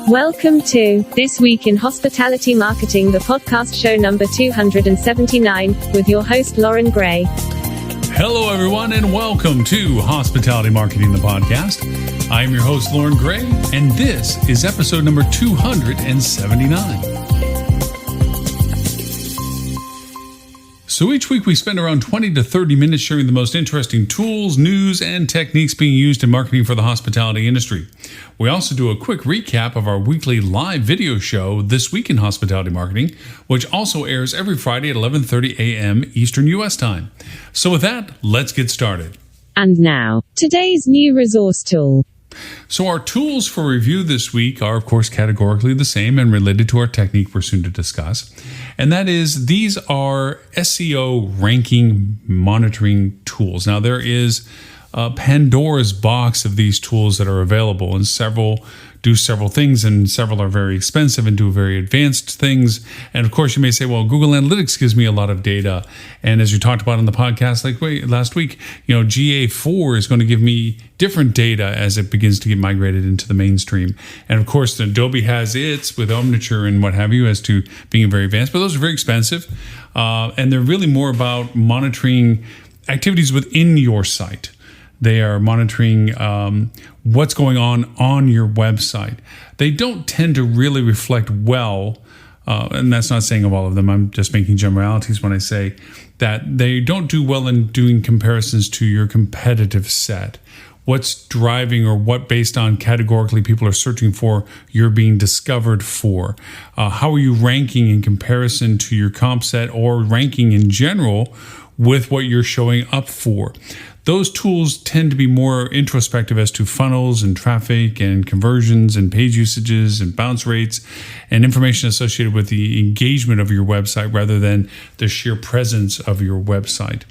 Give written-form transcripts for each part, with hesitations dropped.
Welcome to This Week in Hospitality Marketing, the podcast show number 279, with your host, Lauren Gray. Hello, everyone, and welcome to Hospitality Marketing, the podcast. I am your host, Lauren Gray, and this is episode number 279. So each week we spend around 20 to 30 minutes sharing the most interesting tools, news, and techniques being used in marketing for the hospitality industry. We also do a quick recap of our weekly live video show, This Week in Hospitality Marketing, which also airs every Friday at 11:30 a.m. Eastern U.S. time. So with that, let's get started. And now, today's new resource tool. So our tools for review this week are, of course, categorically the same and related to our technique we're soon to discuss. And that is, these are SEO ranking monitoring tools. Now, there is Pandora's box of these tools that are available, and several do several things, and several are very expensive and do very advanced things. And of course, you may say, well, Google Analytics gives me a lot of data. And as you talked about on the podcast last week, GA4 is going to give me different data as it begins to get migrated into the mainstream. And of course, Adobe has its with Omniture and what have you as to being very advanced, but those are very expensive. And they're really more about monitoring activities within your site. They are monitoring what's going on your website. They don't tend to really reflect well, and that's not saying of all of them. I'm just making generalities when I say that they don't do well in doing comparisons to your competitive set. What's driving or what based on categorically people are searching for, you're being discovered for. How are you ranking in comparison to your comp set or ranking in general with what you're showing up for? Those tools tend to be more introspective as to funnels and traffic and conversions and page usages and bounce rates and information associated with the engagement of your website rather than the sheer presence of your website.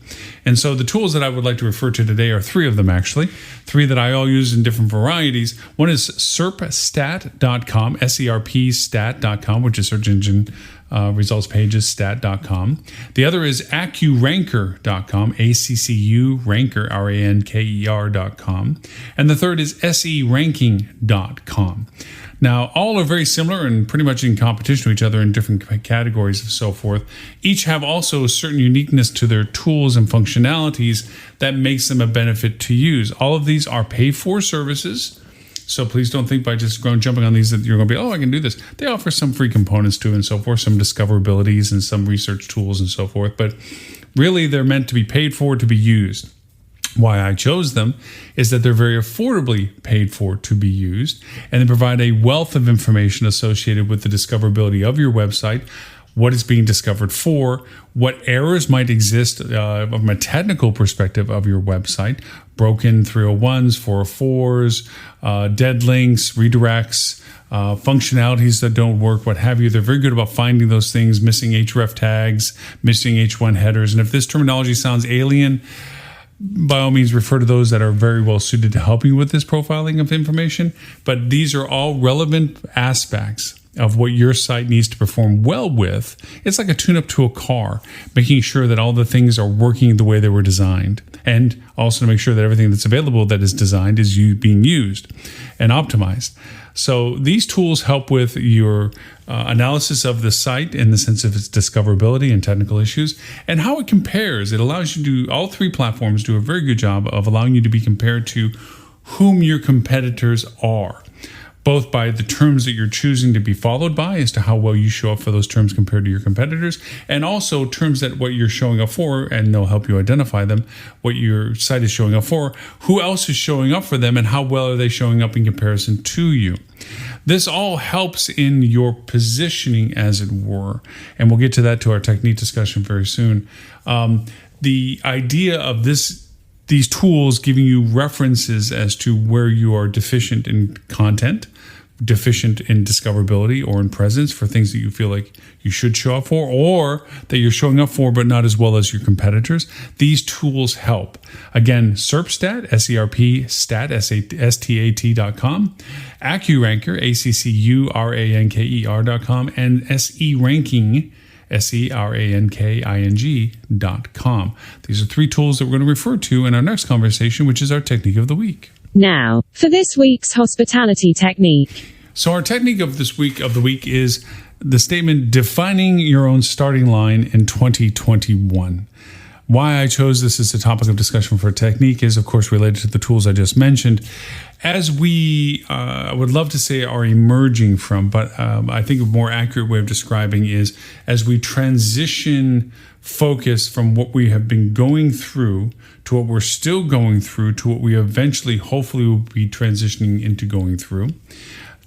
And so the tools that I would like to refer to today are three of them, actually. Three that I all use in different varieties. One is serpstat.com, serpstat.com, which is search engine results pages stat.com. The other is accuranker.com, ACCU ranker, ranker.com. And the third is seranking.com. Now, all are very similar and pretty much in competition with each other in different categories and so forth. Each have also a certain uniqueness to their tools and functionalities that makes them a benefit to use. All of these are paid-for services. So please don't think by just jumping on these that you're going to be, I can do this. They offer some free components to it and so forth, some discoverabilities and some research tools and so forth. But really, they're meant to be paid for to be used. Why I chose them is that they're very affordably paid for to be used, and they provide a wealth of information associated with the discoverability of your website, what it's being discovered for, what errors might exist from a technical perspective of your website, broken 301s, 404s, dead links, redirects, functionalities that don't work, what have you. They're very good about finding those things, missing href tags, missing H1 headers. And if this terminology sounds alien, by all means, refer to those that are very well suited to help you with this profiling of information. But these are all relevant aspects of what your site needs to perform well with. It's like a tune-up to a car, making sure that all the things are working the way they were designed, and also to make sure that everything that's available that is designed is being used and optimized. So these tools help with your analysis of the site in the sense of its discoverability and technical issues and how it compares. It allows you to, all three platforms do a very good job of allowing you to be compared to whom your competitors are, both by the terms that you're choosing to be followed by as to how well you show up for those terms compared to your competitors, and also terms that what you're showing up for, and they'll help you identify them, what your site is showing up for, who else is showing up for them, and how well are they showing up in comparison to you. This all helps in your positioning, as it were, and we'll get to that to our technique discussion very soon. The idea of these tools giving you references as to where you are deficient in content, deficient in discoverability or in presence for things that you feel like you should show up for, or that you're showing up for but not as well as your competitors. These tools help. Again, SERPstat, SERPstat, STAT.com, AccuRanker, ACCURANKER.com, and SERanking, SERANKING.com. These are three tools that we're going to refer to in our next conversation, which is our technique of the week. Now, for this week's hospitality technique. So our technique of the week is the statement defining your own starting line in 2021. Why I chose this as a topic of discussion for a technique is, of course, related to the tools I just mentioned. As we, I would love to say, are emerging from, but I think a more accurate way of describing is as we transition focus from what we have been going through to what we're still going through to what we eventually, hopefully, will be transitioning into going through.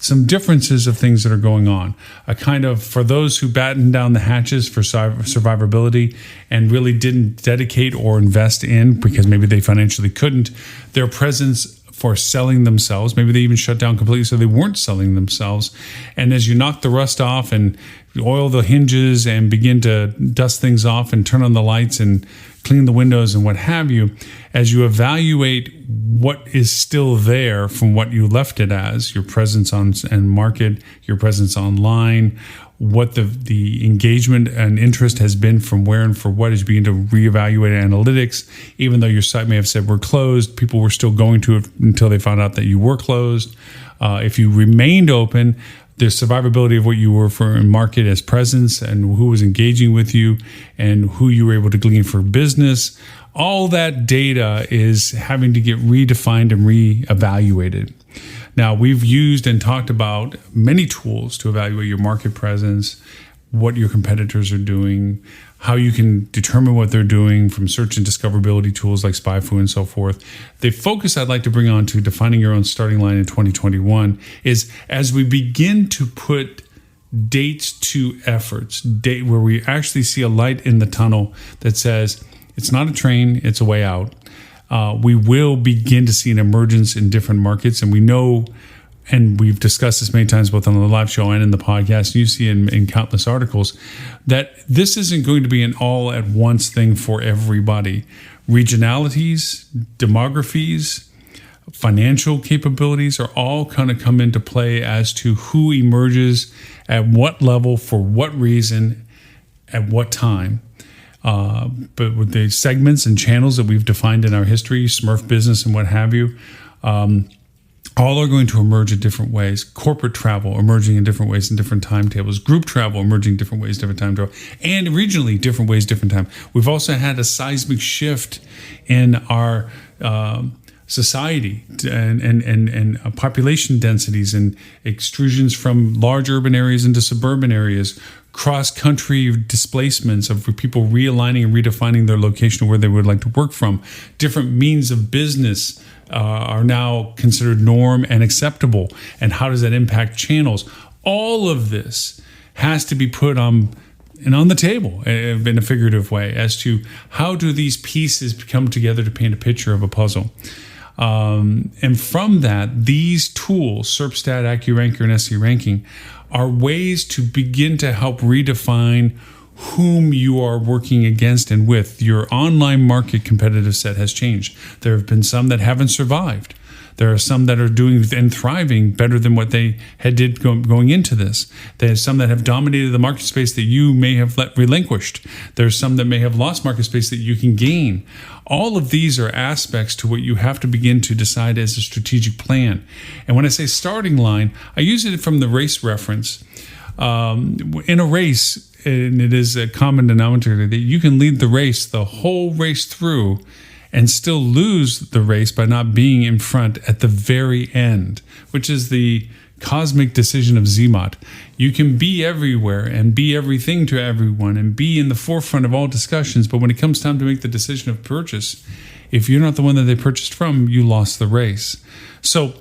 Some differences of things that are going on. A kind of, for those who battened down the hatches for survivability and really didn't dedicate or invest in, because maybe they financially couldn't, their presence for selling themselves. Maybe they even shut down completely so they weren't selling themselves. And as you knock the rust off and oil the hinges and begin to dust things off and turn on the lights and clean the windows and what have you, as you evaluate what is still there from what you left it as, your presence on and market, your presence online, what the engagement and interest has been from where and for what, as you begin to reevaluate analytics. Even though your site may have said we're closed, people were still going to it until they found out that you were closed. If you remained open, the survivability of what you were for in market as presence and who was engaging with you and who you were able to glean for business, all that data is having to get redefined and reevaluated. Now, we've used and talked about many tools to evaluate your market presence, what your competitors are doing, how you can determine what they're doing from search and discoverability tools like SpyFu and so forth. The focus I'd like to bring on to defining your own starting line in 2021 is as we begin to put dates to efforts, where we actually see a light in the tunnel that says it's not a train, it's a way out. We will begin to see an emergence in different markets, and we know, and we've discussed this many times both on the live show and in the podcast, and you see in countless articles, that this isn't going to be an all-at-once thing for everybody. Regionalities, demographies, financial capabilities are all kind of come into play as to who emerges at what level, for what reason, at what time. But with the segments and channels that we've defined in our history, Smurf business and what have you, all are going to emerge in different ways. Corporate travel emerging in different ways in different timetables. Group travel emerging different ways, different timetable. And regionally, different ways, different time. We've also had a seismic shift in our society and population densities and extrusions from large urban areas into suburban areas, cross-country displacements of people realigning and redefining their location where they would like to work from. Different means of business are now considered norm and acceptable. And how does that impact channels? All of this has to be put on the table in a figurative way as to how do these pieces come together to paint a picture of a puzzle. And from that, these tools, SERPstat, AccuRanker, and SE Ranking, are ways to begin to help redefine whom you are working against and with. Your online market competitive set has changed. There have been some that haven't survived. There are some that are doing and thriving better than what they had did going into this. There's some that have dominated the market space that you may have relinquished. There's some that may have lost market space that you can gain. All of these are aspects to what you have to begin to decide as a strategic plan. And when I say starting line, I use it from the race reference. In a race, and it is a common denominator that you can lead the race, the whole race through, and still lose the race by not being in front at the very end, which is the cosmic decision of Zermatt. You can be everywhere and be everything to everyone and be in the forefront of all discussions, but when it comes time to make the decision of purchase, if you're not the one that they purchased from, you lost the race. So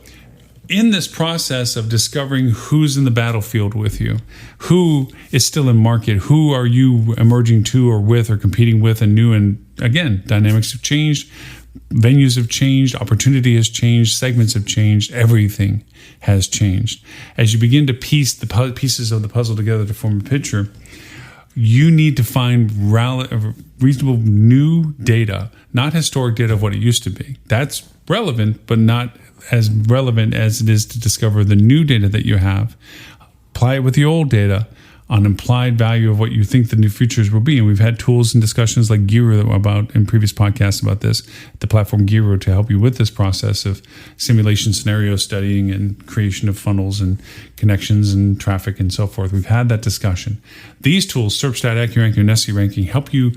in this process of discovering who's in the battlefield with you, who is still in market, who are you emerging to or with or competing with, and new, and again, dynamics have changed, venues have changed, opportunity has changed, segments have changed, everything has changed. As you begin to piece the pieces of the puzzle together to form a picture, you need to find reasonable new data, not historic data of what it used to be. That's relevant, but not as relevant as it is to discover the new data that you have. Apply it with the old data. on implied value of what you think the new futures will be. And we've had tools and discussions like Giro about in previous podcasts about this, the platform Giro, to help you with this process of simulation scenario studying and creation of funnels and connections and traffic and so forth. We've had that discussion. These tools, SERPstat, AccuRanking, and Nestle Ranking, help you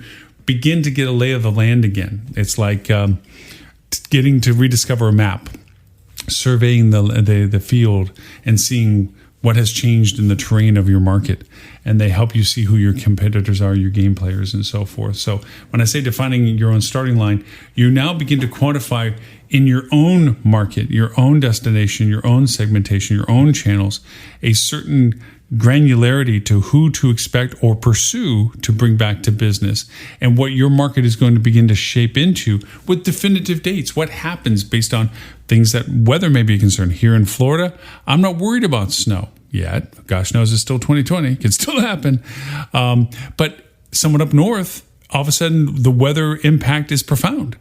begin to get a lay of the land again. It's like getting to rediscover a map, surveying the field and seeing what has changed in the terrain of your market. And they help you see who your competitors are, your game players, and so forth. So when I say defining your own starting line, you now begin to quantify in your own market, your own destination, your own segmentation, your own channels, a certain granularity to who to expect or pursue to bring back to business, and what your market is going to begin to shape into with definitive dates. What happens based on things that weather may be a concern. Here in Florida, I'm not worried about snow yet. Gosh knows it's still 2020. It can still happen. But someone up north, all of a sudden, the weather impact is profound.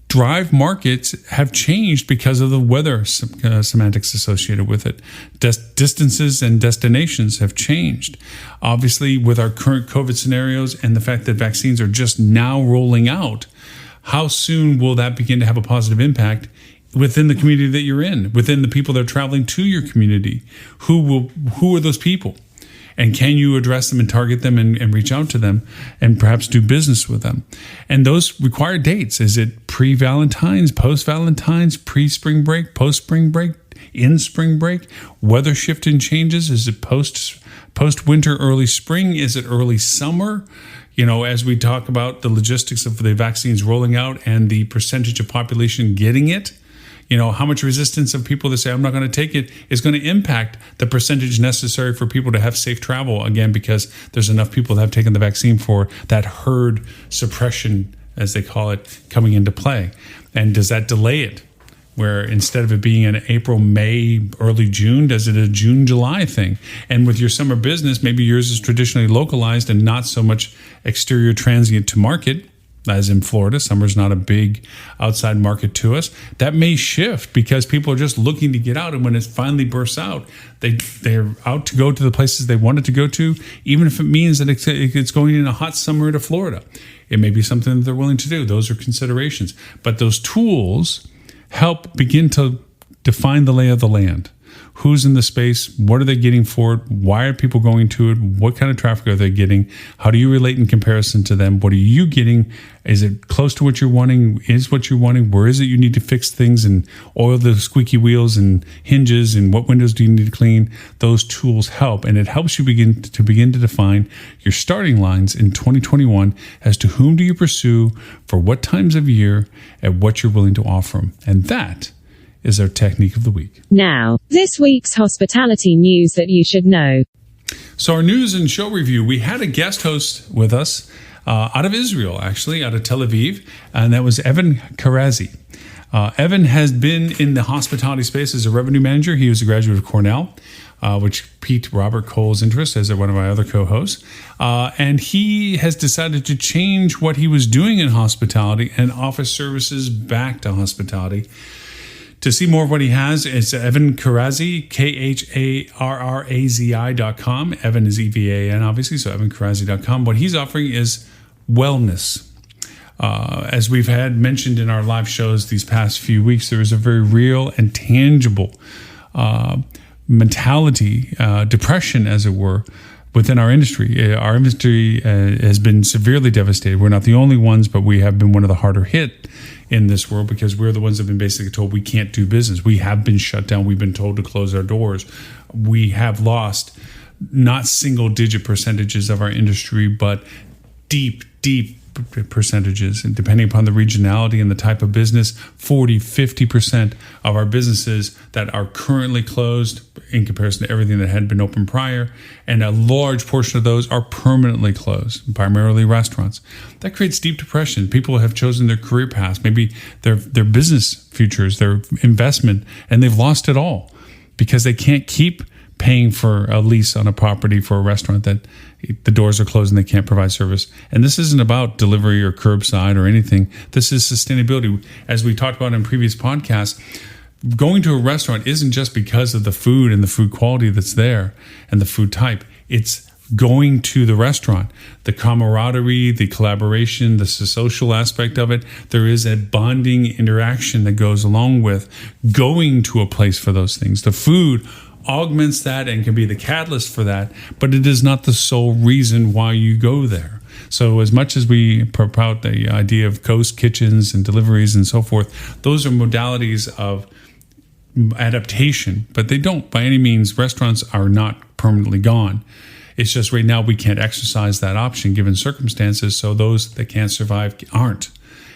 Drive markets have changed because of the weather semantics associated with it. Distances and destinations have changed. Obviously, with our current COVID scenarios and the fact that vaccines are just now rolling out, how soon will that begin to have a positive impact within the community that you're in, within the people that are traveling to your community? Who are those people? And can you address them and target them and reach out to them and perhaps do business with them? And those require dates. Is it pre-Valentine's, post-Valentine's, pre-spring break, post-spring break, in spring break? Weather shift and changes? Is it post-winter, early spring? Is it early summer? You know, as we talk about the logistics of the vaccines rolling out and the percentage of population getting it, you know, how much resistance of people that say, I'm not going to take it, is going to impact the percentage necessary for people to have safe travel, again, because there's enough people that have taken the vaccine for that herd suppression, as they call it, coming into play. And does that delay it? Where instead of it being an April, May, early June, does it a June, July thing? And with your summer business, maybe yours is traditionally localized and not so much exterior transient to market. As in Florida, summer's not a big outside market to us. That may shift because people are just looking to get out. And when it finally bursts out, they're out to go to the places they wanted to go to, even if it means that it's going in a hot summer to Florida. It may be something that they're willing to do. Those are considerations. But those tools help begin to define the lay of the land. Who's in the space? What are they getting for it? Why are people going to it? What kind of traffic are they getting? How do you relate in comparison to them? What are you getting? Is it close to what you're wanting? Is what you're wanting? Where is it you need to fix things and oil the squeaky wheels and hinges? And what windows do you need to clean? Those tools help. And it helps you begin to define your starting lines in 2021 as to whom do you pursue, for what times of year, and what you're willing to offer them. And that is our technique of the week. Now, this week's hospitality news that you should know. So our news and show review, we had a guest host with us out of Israel, actually, out of Tel Aviv, and that was Evan Karazi. Evan has been in the hospitality space as a revenue manager. He was a graduate of Cornell, which piqued Robert Cole's interest as one of my other co-hosts. And he has decided to change what he was doing in hospitality and offer services back to hospitality. To see more of what he has, it's Evan Karazi, KHARRAZI.com. Evan is EVAN, obviously, so evankarazi.com. What he's offering is wellness. As we've had mentioned in our live shows these past few weeks, there is a very real and tangible mentality, depression, as it were, within our industry. Our industry has been severely devastated. We're not the only ones, but we have been one of the harder hit in this world because we're the ones that have been basically told we can't do business. We have been shut down. We've been told to close our doors. We have lost not single-digit percentages of our industry, but deep percentages. And depending upon the regionality and the type of business, 40, 50% of our businesses that are currently closed in comparison to everything that had been open prior. And a large portion of those are permanently closed, primarily restaurants. That creates deep depression. People have chosen their career paths, maybe their business futures, their investment, and they've lost it all because they can't keep paying for a lease on a property for a restaurant that the doors are closed and they can't provide service. And this isn't about delivery or curbside or anything. This is sustainability. As we talked about in previous podcasts, going to a restaurant isn't just because of the food and the food quality that's there and the food type. It's going to the restaurant, the camaraderie, the collaboration, the social aspect of it. There is a bonding interaction that goes along with going to a place for those things. The food augments that and can be the catalyst for that, but it is not the sole reason why you go there. So as much as we promote the idea of ghost kitchens and deliveries and so forth, those are modalities of adaptation, but they don't by any means. Restaurants are not permanently gone. It's just right now we can't exercise that option given circumstances, so those that can't survive aren't.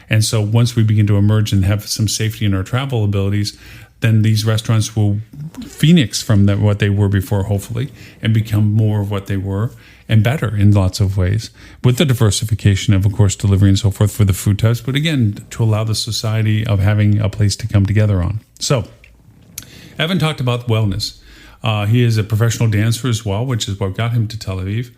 And so once we begin to emerge and have some safety in our travel abilities, then these restaurants will phoenix from what they were before, hopefully, and become more of what they were and better in lots of ways, with the diversification of course, delivery and so forth for the food types, but again, to allow the society of having a place to come together on. So, Evan talked about wellness. He is a professional dancer as well, which is what got him to Tel Aviv.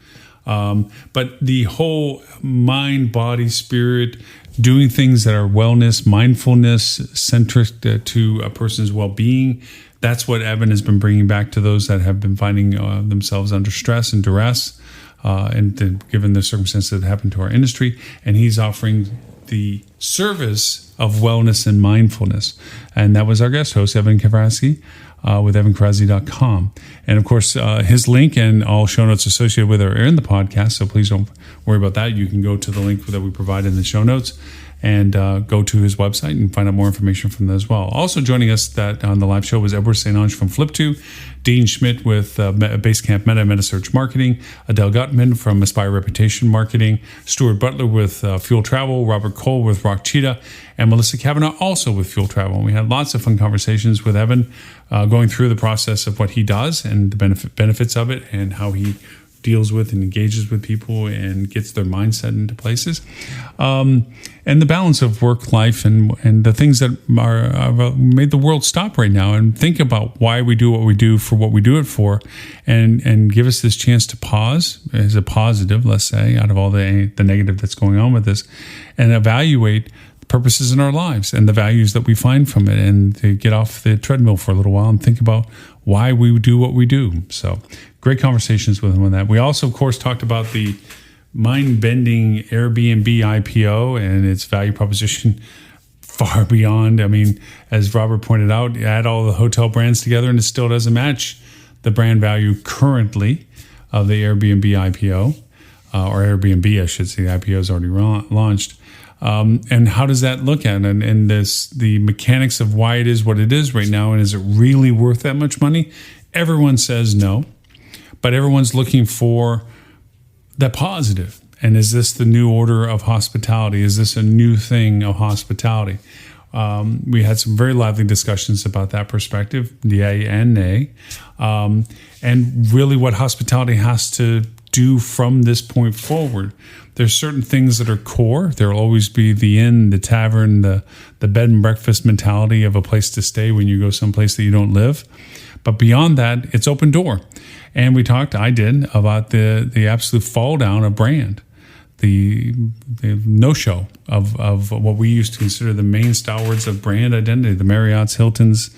But the whole mind, body, spirit, doing things that are wellness, mindfulness, centric to a person's well-being, that's what Evan has been bringing back to those that have been finding themselves under stress and duress, and given the circumstances that happened to our industry. And he's offering the service of wellness and mindfulness. And that was our guest host, Evan Kavraski, with evankrazy.com. And of course, his link and all show notes associated with it are in the podcast, so please don't worry about that. You can go to the link that we provide in the show notes and go to his website and find out more information from that as well. Also joining us on the live show was Edward St. Ange from Flip2, Dean Schmidt with Basecamp Metasearch Marketing, Adele Gutman from Aspire Reputation Marketing, Stuart Butler with Fuel Travel, Robert Cole with Rock Cheetah, and Melissa Kavanaugh also with Fuel Travel. And we had lots of fun conversations with Evan going through the process of what he does and the benefits of it and how he deals with and engages with people and gets their mindset into places, and the balance of work life and the things that are made the world stop right now and think about why we do what we do for what we do it for, and give us this chance to pause as a positive, let's say, out of all the negative that's going on with this, and evaluate purposes in our lives and the values that we find from it, and to get off the treadmill for a little while and think about why we do what we do. So great conversations with him on that. We also, of course, talked about the mind-bending Airbnb IPO and its value proposition far beyond. I mean, as Robert pointed out, add all the hotel brands together and it still doesn't match the brand value currently of the Airbnb IPO, or Airbnb, I should say. The IPO is already launched. And how does that look at it? And the mechanics of why it is what it is right now, and is it really worth that much money? Everyone says no, but everyone's looking for the positive. And is this the new order of hospitality? Is this a new thing of hospitality? We had some very lively discussions about that perspective, yay and nay, and really what hospitality has to do from this point forward. There's certain things that are core. There will always be the inn, the tavern, the bed and breakfast mentality of a place to stay when you go someplace that you don't live. But beyond that, it's open door. And I did, about the absolute fall down of brand, the no-show of what we used to consider the main stalwarts of brand identity, the Marriotts, Hiltons,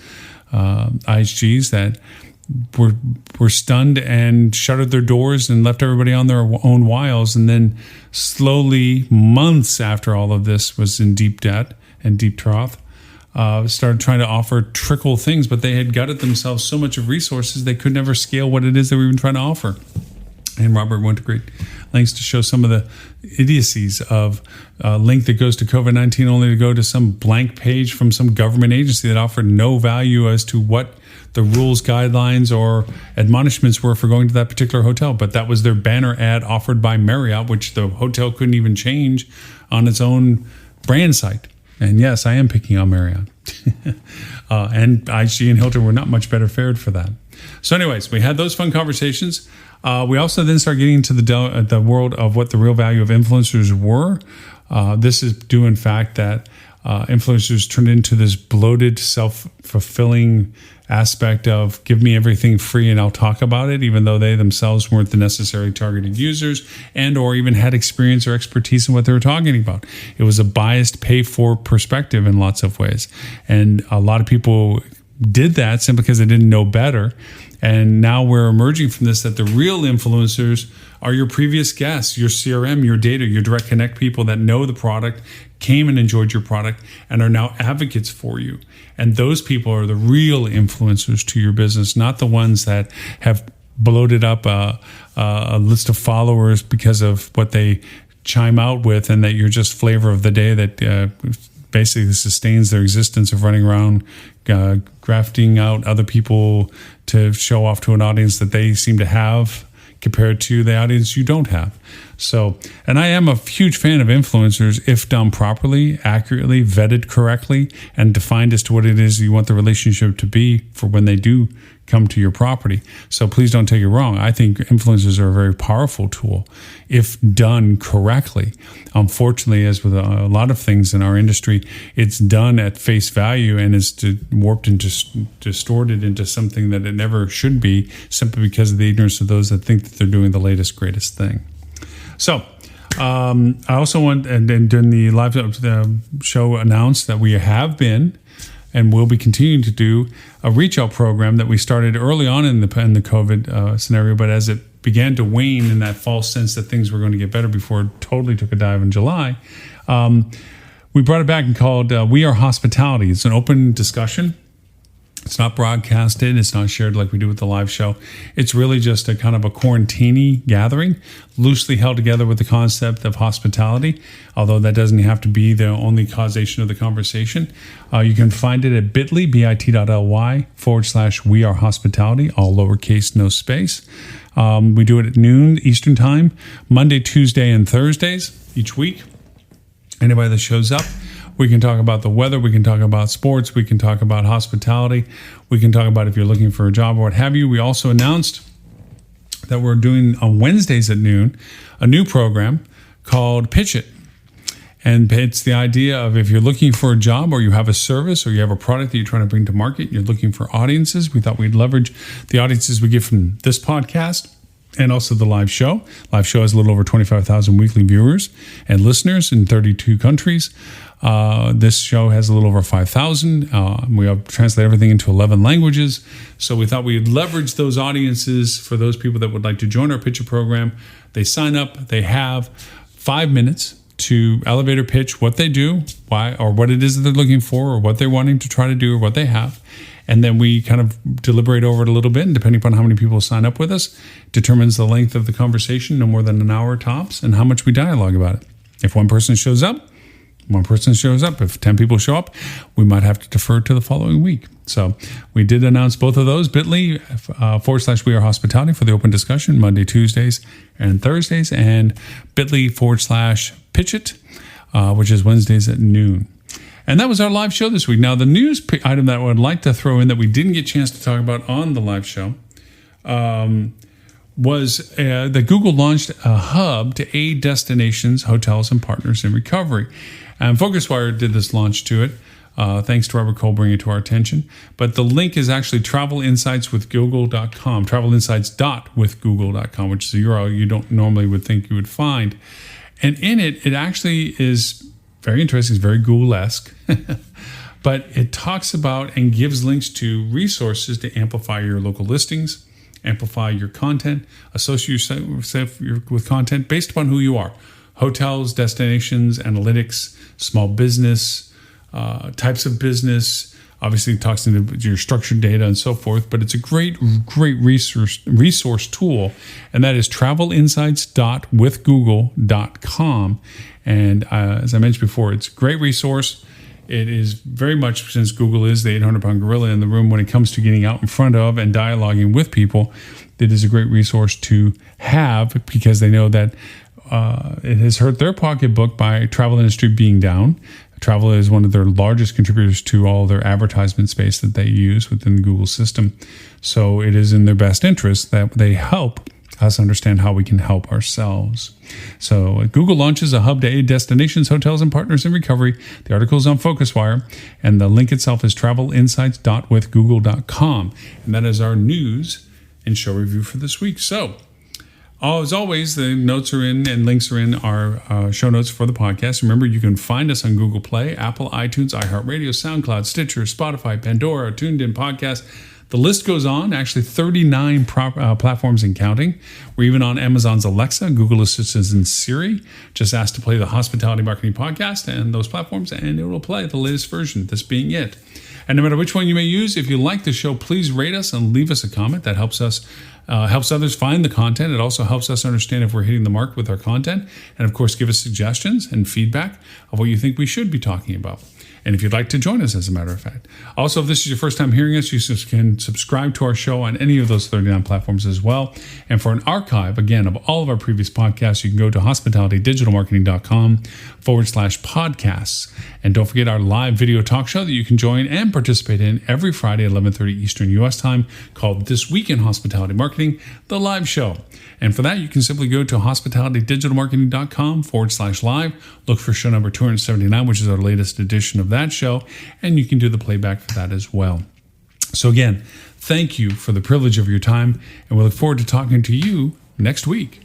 IHGs that were stunned and shuttered their doors and left everybody on their own wiles. And then slowly, months after all of this was in deep debt and deep trough, started trying to offer trickle things, but they had gutted themselves so much of resources they could never scale what it is that we were trying to offer. And Robert went to great lengths to show some of the idiocies of a link that goes to COVID-19 only to go to some blank page from some government agency that offered no value as to what the rules, guidelines, or admonishments were for going to that particular hotel. But that was their banner ad offered by Marriott, which the hotel couldn't even change on its own brand site. And yes, I am picking on Marriott. And IHG and Hilton were not much better fared for that. So anyways, we had those fun conversations. We also then started getting into the world of what the real value of influencers were. This is due, in fact, that influencers turned into this bloated, self-fulfilling aspect of give me everything free and I'll talk about it, even though they themselves weren't the necessary targeted users and or even had experience or expertise in what they were talking about. It was a biased pay-for perspective in lots of ways. And a lot of people did that simply because they didn't know better. And now we're emerging from this that the real influencers are your previous guests, your CRM, your data, your direct connect people that know the product, came and enjoyed your product, and are now advocates for you. And those people are the real influencers to your business, not the ones that have bloated up a list of followers because of what they chime out with, and that you're just flavor of the day that basically sustains their existence of running around grafting out other people to show off to an audience that they seem to have compared to the audience you don't have. So, and I am a huge fan of influencers if done properly, accurately, vetted correctly, and defined as to what it is you want the relationship to be for when they do come to your property. So please don't take it wrong. I think influencers are a very powerful tool if done correctly. Unfortunately, as with a lot of things in our industry, it's done at face value and is warped and distorted into something that it never should be, simply because of the ignorance of those that think that they're doing the latest, greatest thing. So I also want, and during the live show, announced that we have been and will be continuing to do a reach out program that we started early on in the COVID scenario, but as it began to wane in that false sense that things were going to get better before it totally took a dive in July, we brought it back and called We Are Hospitality. It's an open discussion. It's not broadcasted. It's not shared like we do with the live show. It's really just a kind of a quarantine gathering, loosely held together with the concept of hospitality, although that doesn't have to be the only causation of the conversation. You can find it at bit.ly/We Are Hospitality, all lowercase, no space. We do it at noon Eastern time, Monday, Tuesday, and Thursdays each week. Anybody that shows up, we can talk about the weather. We can talk about sports. We can talk about hospitality. We can talk about if you're looking for a job or what have you. We also announced that we're doing on Wednesdays at noon a new program called Pitch It. And it's the idea of if you're looking for a job or you have a service or you have a product that you're trying to bring to market, and you're looking for audiences. We thought we'd leverage the audiences we get from this podcast and also the live show. Live show has a little over 25,000 weekly viewers and listeners in 32 countries. This show has a little over 5,000. We have translated everything into 11 languages. So we thought we'd leverage those audiences for those people that would like to join our pitcher program. They sign up. They have 5 minutes to elevator pitch what they do, why, or what it is that they're looking for, or what they're wanting to try to do, or what they have. And then we kind of deliberate over it a little bit, and depending upon how many people sign up with us, determines the length of the conversation, no more than an hour tops, and how much we dialogue about it. If one person shows up, one person shows up. If 10 people show up, we might have to defer to the following week. So we did announce both of those, bit.ly/We Are Hospitality for the open discussion, Monday, Tuesdays, and Thursdays, and bit.ly/Pitch It, which is Wednesdays at noon. And that was our live show this week. Now, the news item that I would like to throw in that we didn't get a chance to talk about on the live show was that Google launched a hub to aid destinations, hotels, and partners in recovery. And FocusWire did this launch to it. Thanks to Robert Cole bringing it to our attention. But the link is actually travelinsightswithgoogle.com, travelinsights.withgoogle.com, which is a URL you don't normally would think you would find. And in it, it actually is very interesting. It's very Google-esque. But it talks about and gives links to resources to amplify your local listings, amplify your content, associate yourself with content based upon who you are. Hotels, destinations, analytics, small business, types of business. Obviously, it talks into your structured data and so forth, but it's a great resource tool, and that is travelinsights.withgoogle.com. And as I mentioned before, it's a great resource. It is very much, since Google is the 800-pound gorilla in the room when it comes to getting out in front of and dialoguing with people, it is a great resource to have because they know that it has hurt their pocketbook by travel industry being down. Travel is one of their largest contributors to all their advertisement space that they use within the Google system. So it is in their best interest that they help us understand how we can help ourselves. So Google launches a hub to aid destinations, hotels, and partners in recovery. The article is on FocusWire, and the link itself is travelinsights.withgoogle.com. And that is our news and show review for this week. So As always, the notes are in and links are in our show notes for the podcast. Remember, you can find us on Google Play, Apple, iTunes, iHeartRadio, SoundCloud, Stitcher, Spotify, Pandora, Tuned In Podcast. The list goes on, actually 39 platforms and counting. We're even on Amazon's Alexa, Google Assistant, and Siri. Just ask to play the Hospitality Marketing Podcast and those platforms, and it will play the latest version, this being it. And no matter which one you may use, if you like the show, please rate us and leave us a comment. That helps us, helps others find the content. It also helps us understand if we're hitting the mark with our content. And of course, give us suggestions and feedback of what you think we should be talking about. And if you'd like to join us, as a matter of fact. Also, if this is your first time hearing us, you can subscribe to our show on any of those 39 platforms as well. And for an archive, again, of all of our previous podcasts, you can go to hospitalitydigitalmarketing.com/podcasts. And don't forget our live video talk show that you can join and participate in every Friday at 11:30 Eastern U.S. time, called This Week in Hospitality Marketing, the live show. And for that, you can simply go to hospitalitydigitalmarketing.com/live, look for show number 279, which is our latest edition of that show, and you can do the playback for that as well. So again, thank you for the privilege of your time, and we look forward to talking to you next week.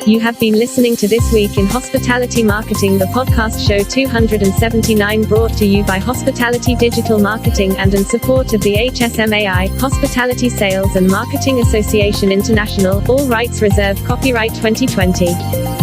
You have been listening to This Week in Hospitality Marketing, the podcast show 279, brought to you by Hospitality Digital Marketing and in support of the HSMAI, Hospitality Sales and Marketing Association International, all rights reserved, copyright 2020.